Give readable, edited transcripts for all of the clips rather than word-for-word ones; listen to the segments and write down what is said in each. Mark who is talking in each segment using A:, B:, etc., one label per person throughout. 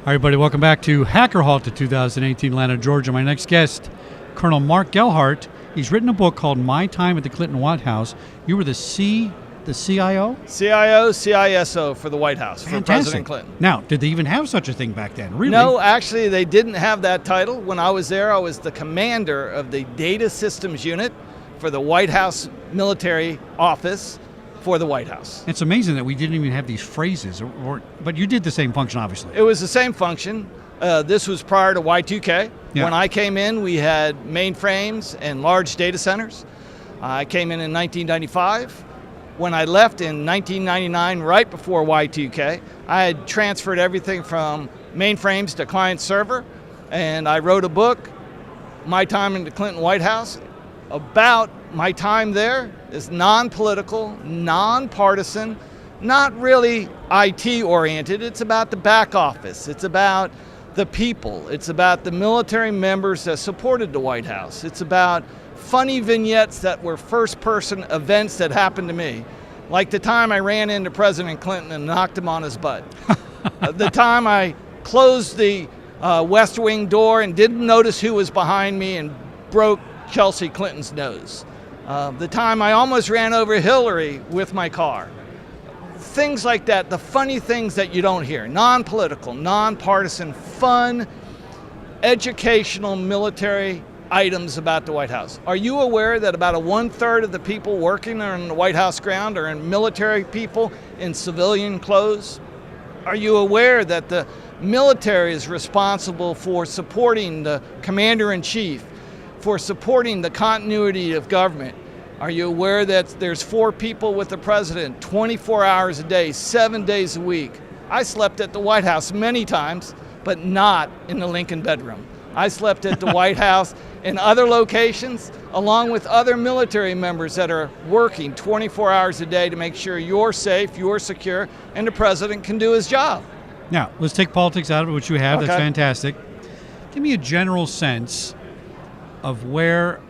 A: Hi, everybody. Welcome back to Hacker Halted 2018, Atlanta, Georgia. My next guest, Colonel Mark Gelhardt. He's written a book called My Time at the Clinton White House. You were the CIO?
B: CIO, CISO for the White House, for
A: Fantastic.
B: President Clinton.
A: Now, did they even have such a thing back then? Really?
B: No, actually, they didn't have that title. When I was there, I was the commander of the Data Systems Unit for the White House Military Office for the White House.
A: It's amazing that we didn't even have these phrases, but you did the same function, obviously.
B: It was the same function. This was prior to Y2K.
A: Yeah.
B: When I came in, we had mainframes and large data centers. I came in 1995. When I left in 1999, right before Y2K, I had transferred everything from mainframes to client server, and I wrote a book, My Time in the Clinton White House, about my time there. Is non-political, non-partisan, not really IT-oriented. It's about the back office. It's about the people. It's about the military members that supported the White House. It's about funny vignettes that were first-person events that happened to me, like the time I ran into President Clinton and knocked him on his butt. The time I closed the West Wing door and didn't notice who was behind me and broke Chelsea Clinton's nose. The time I almost ran over Hillary with my car. Things like that, the funny things that you don't hear. Non-political, non-partisan, fun, educational military items about the White House. Are you aware that about 1/3 of the people working on the White House ground are in military people in civilian clothes? Are you aware that the military is responsible for supporting the commander-in-chief, for supporting the continuity of government? Are you aware that there's 4 people with the president 24 hours a day, 7 days a week? I slept at the White House many times, but not in the Lincoln bedroom. I slept at the White House in other locations, along with other military members that are working 24 hours a day to make sure you're safe, you're secure, and the president can do his job.
A: Now, let's take politics out of it, which you have.
B: Okay.
A: That's fantastic. Give me a general sense of where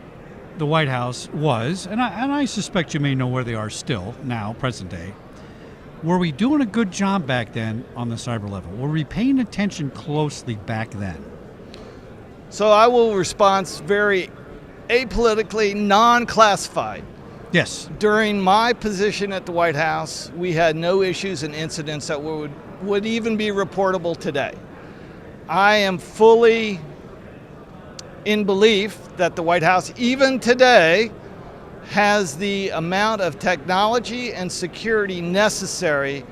A: the White House was, and I suspect you may know where they are still now, present day. Were we doing a good job back then on the cyber level? Were we paying attention closely back then?
B: So I will respond very apolitically, non-classified.
A: Yes.
B: During my position at the White House, we had no issues and incidents that would even be reportable today. I am fully in belief that the White House, even today, has the amount of technology and security necessary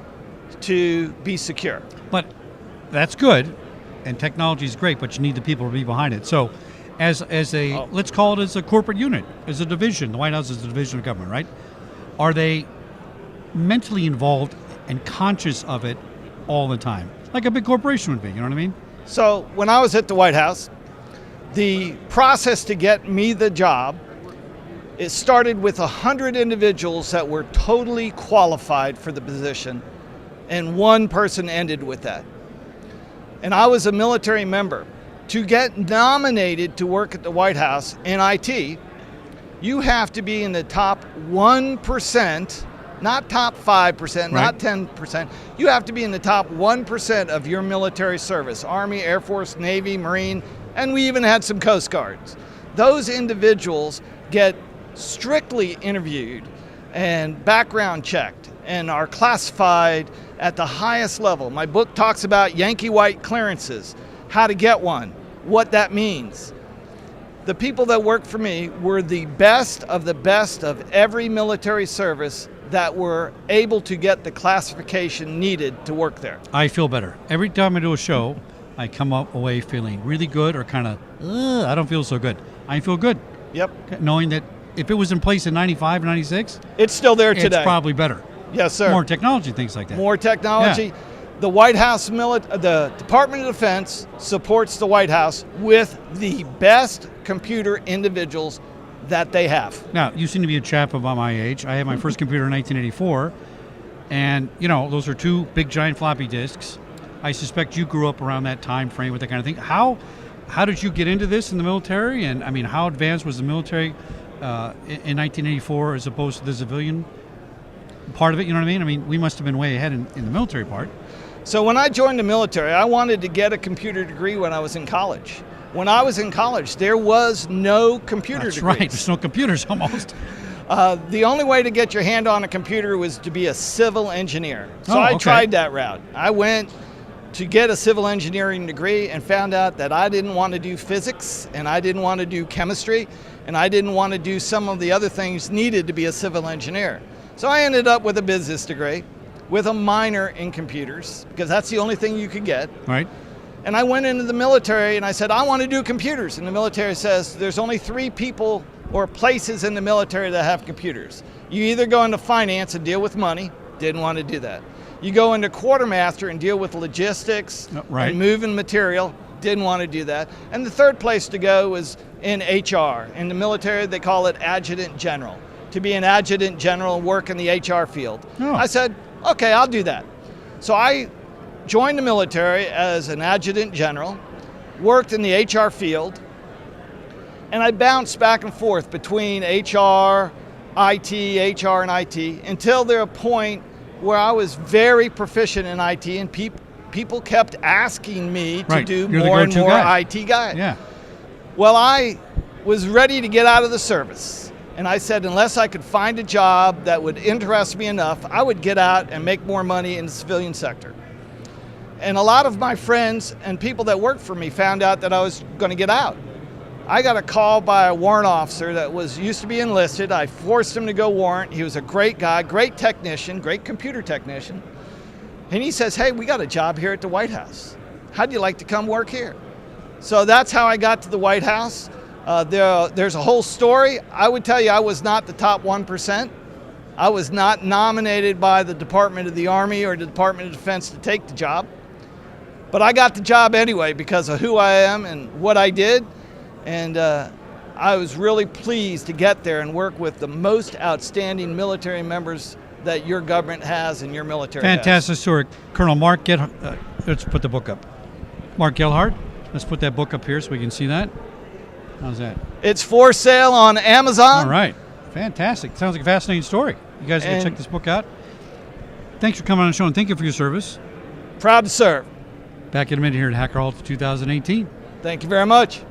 B: to be secure.
A: But that's good, and technology is great, but you need the people to be behind it. So let's call it as a corporate unit, as a division. The White House is a division of government, right? Are they mentally involved and conscious of it all the time? Like a big corporation would be, you know what I mean?
B: So when I was at the White House, the process to get me the job, it started with 100 individuals that were totally qualified for the position, and one person ended with that. And I was a military member. To get nominated to work at the White House in IT, you have to be in the top 1%, not top 5%,
A: right.
B: Not 10%. You have to be in the top 1% of your military service, Army, Air Force, Navy, Marine, and we even had some Coast Guards. Those individuals get strictly interviewed and background checked and are classified at the highest level. My book talks about Yankee White clearances, how to get one, what that means. The people that worked for me were the best of every military service that were able to get the classification needed to work there.
A: I feel better. Every time I do a show, I come away feeling really good or kind of, I don't feel so good. I feel good.
B: Yep.
A: Knowing that if it was in place in 95, 96,
B: it's still there today.
A: It's probably better.
B: Yes, sir.
A: More technology, things like that.
B: More technology.
A: Yeah.
B: The White House, the Department of Defense supports the White House with the best computer individuals that they have.
A: Now, you seem to be a chap about my age. I had my first computer in 1984, and those are 2 big giant floppy disks. I suspect you grew up around that time frame with that kind of thing. How did you get into this in the military? And I mean, how advanced was the military in 1984 as opposed to the civilian part of it? You know what I mean? I mean, we must have been way ahead in the military part.
B: So when I joined the military, I wanted to get a computer degree when I was in college. When I was in college, there was no computer
A: That's
B: degrees.
A: right. There's no computers almost.
B: The only way to get your hand on a computer was to be a civil engineer. So
A: Oh,
B: I
A: okay.
B: tried that route. I went to get a civil engineering degree and found out that I didn't want to do physics, and I didn't want to do chemistry, and I didn't want to do some of the other things needed to be a civil engineer. So I ended up with a business degree with a minor in computers, because that's the only thing you could get.
A: Right.
B: And I went into the military and I said, I want to do computers. And the military says there's only 3 people or places in the military that have computers. You either go into finance and deal with money, didn't want to do that. You go into quartermaster and deal with logistics
A: Right.
B: and moving material, didn't want to do that. And the third place to go is in HR. In the military, they call it adjutant general. To be an adjutant general and work in the HR field.
A: Oh.
B: I said, okay, I'll do that. So I joined the military as an adjutant general, worked in the HR field, and I bounced back and forth between HR, IT, HR, and IT until there was a point where I was very proficient in IT, and people kept asking me to
A: Right.
B: do
A: You're the
B: more and
A: go-to
B: more
A: guy.
B: IT guy.
A: Yeah.
B: Well, I was ready to get out of the service. And I said, unless I could find a job that would interest me enough, I would get out and make more money in the civilian sector. And a lot of my friends and people that worked for me found out that I was going to get out. I got a call by a warrant officer that used to be enlisted. I forced him to go warrant. He was a great guy, great technician, great computer technician. And he says, hey, we got a job here at the White House. How'd you like to come work here? So that's how I got to the White House. There's a whole story. I would tell you I was not the top 1%. I was not nominated by the Department of the Army or the Department of Defense to take the job. But I got the job anyway because of who I am and what I did. And I was really pleased to get there and work with the most outstanding military members that your government has and your military has.
A: Fantastic story. Colonel Mark Gelhardt. Let's put the book up. Mark Gelhardt. Let's put that book up here so we can see that. How's that?
B: It's for sale on Amazon.
A: All right. Fantastic. Sounds like a fascinating story. You guys can
B: And-
A: check this book out. Thanks for coming on the show, and thank you for your service.
B: Proud to serve.
A: Back in a minute here at Hacker Halted 2018.
B: Thank you very much.